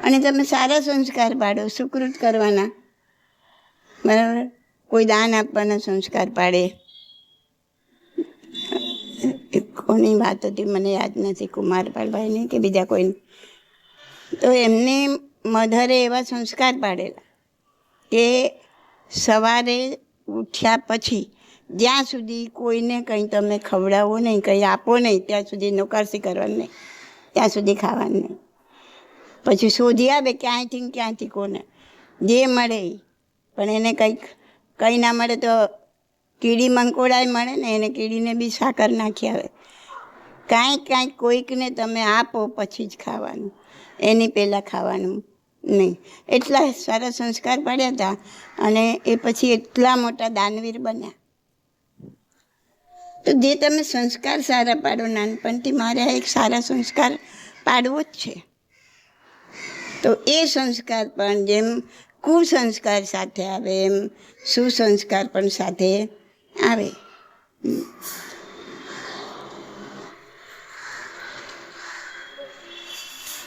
અને તમે સારા સંસ્કાર પાડો, સુકૃત કરવાના, બરાબર. કોઈ દાન આપવાના સંસ્કાર પાડે. કોની વાત હતી મને યાદ નથી, કુમારપાલભાઈની કે બીજા કોઈની. તો એમની મધરે એવા સંસ્કાર પાડેલા કે સવારે ઉઠ્યા પછી જ્યાં સુધી કોઈને કંઈ તમે ખવડાવો નહીં, કંઈ આપો નહીં, ત્યાં સુધી નોકરસી કરવાની નહીં, ત્યાં સુધી ખાવાનું નહીં. પછી શોધી આવે ક્યાંયથી કોને જે મળે, પણ એને કંઈ ના મળે તો કીડી મંકોડાય મળે ને, એને કીડીને બી સાકર નાખી આવે. કાંઈક કોઈકને તમે આપો પછી જ ખાવાનું, એની પહેલાં ખાવાનું નહીં. એટલા સારા સંસ્કાર પાડ્યા હતા, અને એ પછી એટલા મોટા દાનવીર બન્યા. તો જે તમે સંસ્કાર સારા પાડો નાનપણથી, મારે એક સારા સંસ્કાર પાડવો જ છે. તો એ સંસ્કાર પણ જેમ કુસંસ્કાર સાથે આવે એમ સુસંસ્કાર પણ સાથે આવે.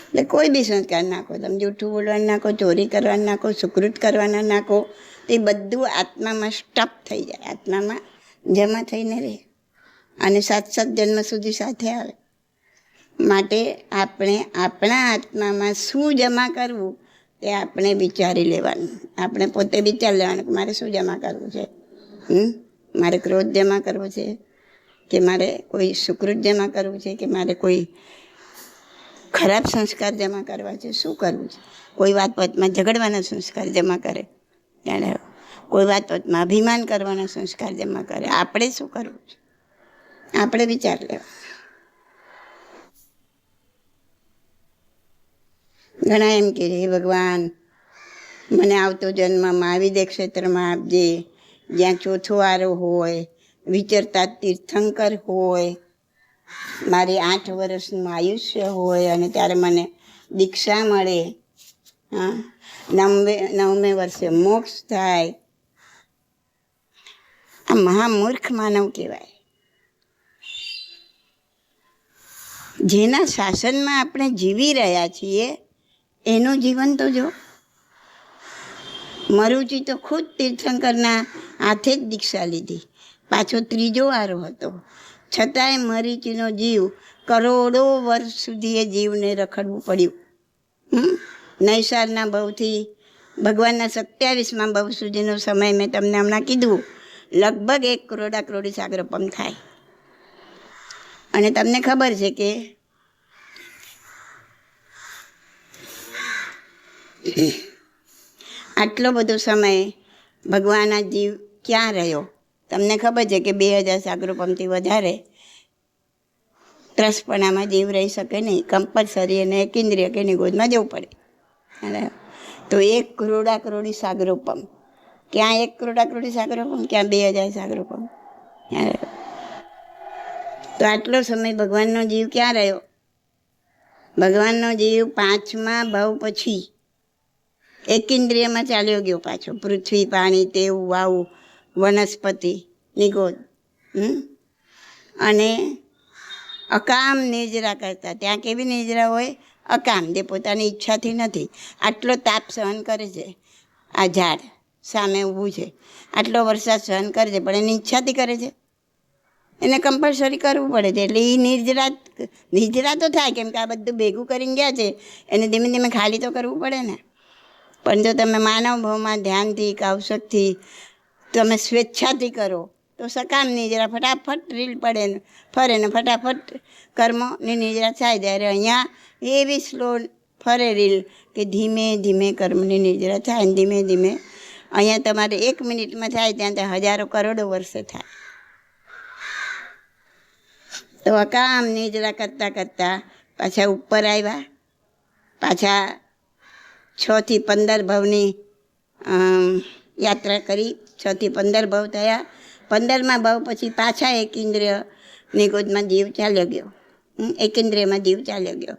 એટલે કોઈ બી સંસ્કાર નાખો, તમે જૂઠું બોલવાનું નાખો, ચોરી કરવાનું નાખો, સુકૃત કરવાના નાખો, એ બધું આત્મામાં સ્ટફ થઈ જાય, આત્મામાં જમા થઈને રહે, અને 7 જન્મ સુધી સાથે આવે. માટે આપણે આપણા આત્મામાં શું જમા કરવું તે આપણે વિચારી લેવાનું. આપણે પોતે વિચારી લેવાનું કે મારે શું જમા કરવું છે. મારે ક્રોધ જમા કરવો છે કે મારે કોઈ સુકૃત જમા કરવું છે કે મારે કોઈ ખરાબ સંસ્કાર જમા કરવા છે, શું કરવું છે. કોઈ વાતમાં ઝઘડવાના સંસ્કાર જમા કરે, ત્યારે કોઈ વાતમાં અભિમાન કરવાના સંસ્કાર જમા કરે. આપણે શું કરવું છે આપણે વિચાર લેવા. ઘણા એમ કે હે ભગવાન, મને આવતો જન્મ મહાવિદ્ય ક્ષેત્રમાં આપજે, જ્યાં ચોથો આરો હોય, વિચરતા તીર્થંકર હોય, મારી 8 વર્ષનું આયુષ્ય હોય અને ત્યારે મને દીક્ષા મળે, 9મે વર્ષે મોક્ષ થાય. આ મહામૂર્ખ માનવ કહેવાય. જેના શાસનમાં આપણે જીવી રહ્યા છીએ એનું જીવન તો જો. મરુચિ તો ખુદ તીર્થંકરના હાથે જ દીક્ષા લીધી, પાછો 3જો આરો હતો, છતાંય મરીચીનો જીવ કરોડો વર્ષ સુધી એ જીવને રખડવું પડ્યું. નૈસારના ભવથી ભગવાનના 27મા ભવ સુધીનો સમય મેં તમને હમણાં કીધું, લગભગ 1 કરોડી સાગરોપમ થાય. અને તમને ખબર છે કે આટલો બધો સમય ભગવાનના જીવ ક્યાં રહ્યો? તમને ખબર છે કે 2000 સાગરોપમથી વધારે ત્રસપણામાં જીવ રહી શકે નહીં. કમ્પલસરી એને એક ઇન્દ્રિય કે એની ગોદમાં જવું પડે. તો 1 કરોડી સાગરોપમ, ક્યાં 1 કરોડી સાગરોપમ, ક્યાં 2000 સાગરોપમ. તો આટલો સમય ભગવાનનો જીવ ક્યાં રહ્યો? ભગવાનનો જીવ 5મા ભવ પછી એક ઇન્દ્રિયમાં ચાલ્યો ગયો પાછો. પૃથ્વી, પાણી, તેવ, વાયુ, વનસ્પતિ, નિગોદ, અને અકામ નિર્જરા કરતા. ત્યાં કેવી નિર્જરા હોય? અકામ, જે પોતાની ઈચ્છાથી નથી. આટલો તાપ સહન કરે છે, આ ઝાડ સામે ઊભું છે, આટલો વરસાદ સહન કરે છે, પણ એની ઈચ્છાથી કરે છે, એને કમ્પલસરી કરવું પડે છે. એટલે એ નિર્જરા તો થાય, કેમ કે આ બધું ભેગું કરીને ગયા છે, એને ધીમે ધીમે ખાલી તો કરવું પડે ને. પણ જો તમે માનવ ભાવમાં ધ્યાનથી, કાવશકથી તમે સ્વેચ્છાથી કરો તો સકામ નિર્જરા ફટાફટ રીલ પડે ને ફરે ને ફટાફટ કર્મની નિર્જરા થાય. ત્યારે અહીંયા એવી સ્લો ફરે રીલ કે ધીમે ધીમે કર્મની નિર્જરા થાય ને ધીમે ધીમે અહીંયા તમારે 1 મિનિટમાં થાય ત્યાં હજારો કરોડો વર્ષે થાય. તો અકામ નિર્જરા કરતાં કરતાં પાછા ઉપર આવ્યા. પાછા 6 થી 15 ભવની યાત્રા કરી. 6 થી 15 ભવ થયા. 15મા ભવ પછી પાછા એક ઇન્દ્રિયની ગોદમાં જીવ ચાલ્યો ગયો. એક ઇન્દ્રિયમાં જીવ ચાલ્યો ગયો.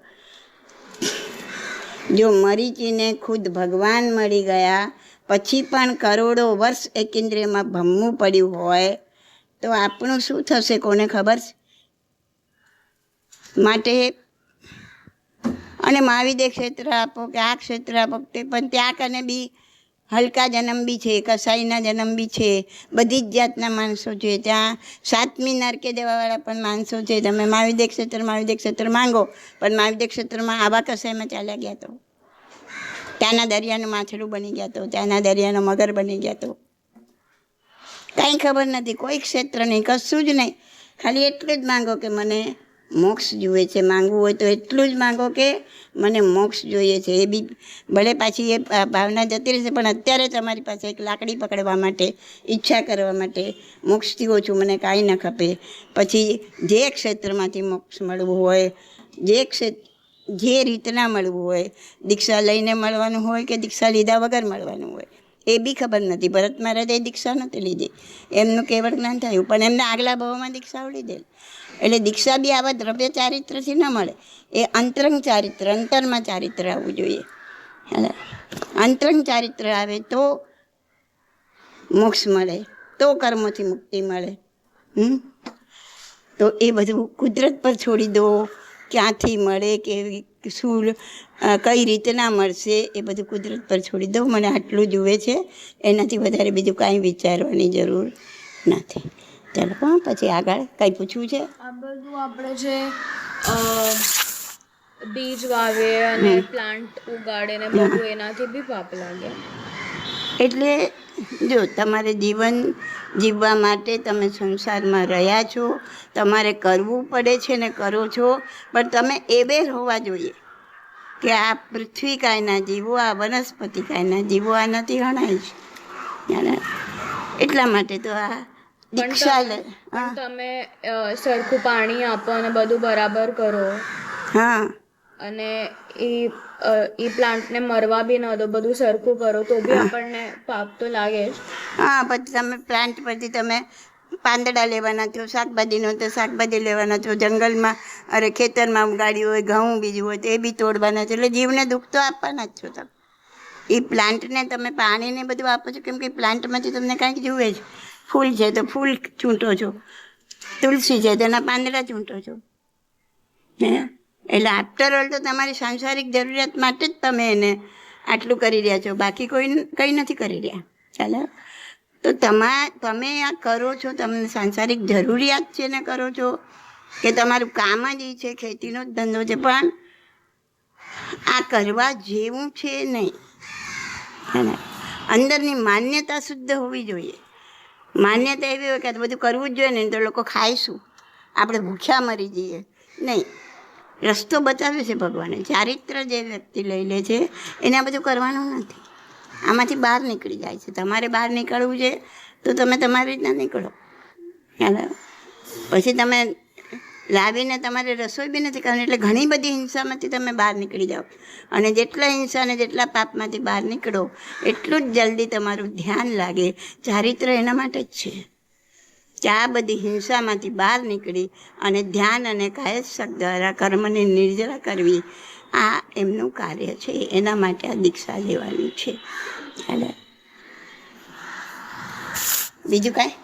જો મરીચીને ખુદ ભગવાન મળી ગયા પછી પણ કરોડો વર્ષ એક ઇન્દ્રિયમાં ભમવું પડ્યું હોય તો આપણું શું થશે કોને ખબર છે? માટે અને મહાવિદ્ય ક્ષેત્ર આપો કે આ ક્ષેત્ર આપો તે પણ ત્યાં કને બી હલકા જન્મ બી છે, કસાઈના જન્મ બી છે, બધી જ જાતના માણસો છે. ત્યાં 7મી નરકે જવાવાળા પણ માણસો છે. તમે મહાવિદ્ય ક્ષેત્ર માંગો, પણ મહાવિદ્ય ક્ષેત્રમાં આવા કસાઈમાં ચાલ્યા ગયા તો, ત્યાંના દરિયાનું માછલું બની ગયા તો, ત્યાંના દરિયાનો મગર બની ગયા તો, કાંઈ ખબર નથી. કોઈ ક્ષેત્ર નહીં, કશું જ નહીં. ખાલી એટલું જ માંગો કે મને મોક્ષ જોઈએ છે. માંગવું હોય તો એટલું જ માંગો કે મને મોક્ષ જોઈએ છે. એ બી ભલે પાછી એ ભાવના જતી રહેશે, પણ અત્યારે તમારી પાસે એક લાકડી પકડવા માટે, ઈચ્છા કરવા માટે મોક્ષથી ઓછું મને કાંઈ ન ખપે. પછી જે ક્ષેત્રમાંથી મોક્ષ મળવું હોય, જે રીતના મળવું હોય, દીક્ષા લઈને મળવાનું હોય કે દીક્ષા લીધા વગર મળવાનું હોય, એ બી ખબર નથી. ભરત મહારાજે દીક્ષા નહોતી લીધી, એમનું કેવળ જ્ઞાન થયું, પણ એમને આગલા ભાવમાં દીક્ષાઓ લીધેલી. એટલે દીક્ષા બી આવા દ્રવ્ય ચારિત્રથી ન મળે. એ અંતરંગ ચારિત્ર, અંતરમાં ચારિત્ર આવવું જોઈએ. અંતરંગ ચારિત્ર આવે તો મોક્ષ મળે, તો કર્મોથી મુક્તિ મળે. તો એ બધું કુદરત પર છોડી દો. ક્યાંથી મળે, કેવી શું, કઈ રીતના મળશે, એ બધું કુદરત પર છોડી દો. મને આટલું જુએ છે, એનાથી વધારે બીજું કાંઈ વિચારવાની જરૂર નથી. ચાલો પછી આગળ કંઈ પૂછવું છે? આ બધું આપણે જે બીજ વાવે અને પ્લાન્ટ ઉગાડે ને બધું એનાથી બી પાપ લાગે. એટલે જો તમારે જીવન જીવવા માટે તમે સંસારમાં રહ્યા છો, તમારે કરવું પડે છે ને કરો છો, પણ તમે એવેર હોવા જોઈએ કે આ પૃથ્વી કાંઈના જીવો, આ વનસ્પતિ કાંઈના જીવો, આનાથી હણાય છે. એટલા માટે તો આ દીક્ષા લે. પણ તમે સરખું પાણી આપો અને બધું બરાબર કરો હા અને એ પ્લાન્ટને મરવા બી ન દો, બધું સરખું કરો તો બી આપણને પાપ તો લાગે જ. હા, પછી તમે પ્લાન્ટ પરથી તમે પાંદડા લેવાના છો, શાકભાજીનો તો શાકભાજી લેવાના છો, જંગલમાં અરે ખેતરમાં ઉગાડ્યું હોય ઘઉં બીજું હોય તો એ બી તોડવાના છો. એટલે જીવને દુઃખ તો આપવાના જ છો તમે. એ પ્લાન્ટને તમે પાણીને બધું આપો છો કેમ કે પ્લાન્ટમાંથી તમને કાંઈક જુએ છે. ફૂલ છે તો ફૂલ ચૂંટો છો, તુલસી છે તો એના પાંદડા ચૂંટો છો. હે એટલે આફ્ટર ઓલ તો તમારી સાંસારિક જરૂરિયાત માટે જ તમે એને આટલું કરી રહ્યા છો, બાકી કંઈ નથી કરી રહ્યા. ચાલો, તો તમે આ કરો છો, તમને સાંસારિક જરૂરિયાત છે ને કરો છો કે તમારું કામ જ એ છે, ખેતીનો જ ધંધો છે, પણ આ કરવા જેવું છે નહીં. અંદરની માન્યતા શુદ્ધ હોવી જોઈએ. માન્યતા એવી હોય કે આ બધું કરવું જ જોઈએ ને તો લોકો ખાઈશું, આપણે ભૂખ્યા મરી જઈએ. નહીં, રસ્તો બતાવ્યો છે ભગવાને. ચારિત્ર જે વ્યક્તિ લઈ લે છે એને આ બધું કરવાનું નથી. આમાંથી બહાર નીકળી જાય છે. તમારે બહાર નીકળવું છે તો તમે તમારી રીતના નીકળો. પછી તમે લાવીને તમારે રસોઈ બી નથી કરવાની, એટલે ઘણી બધી હિંસામાંથી તમે બહાર નીકળી જાઓ. અને જેટલા હિંસા અને જેટલા પાપમાંથી બહાર નીકળો એટલું જ જલ્દી તમારું ધ્યાન લાગે. ચારિત્ર એના માટે જ છે કે આ બધી હિંસામાંથી બહાર નીકળી અને ધ્યાન અને કાયશક દ્વારા કર્મની નિર્જરા કરવી, આ એમનું કાર્ય છે. એના માટે આ દીક્ષા લેવાની છે. બીજું કાંઈ?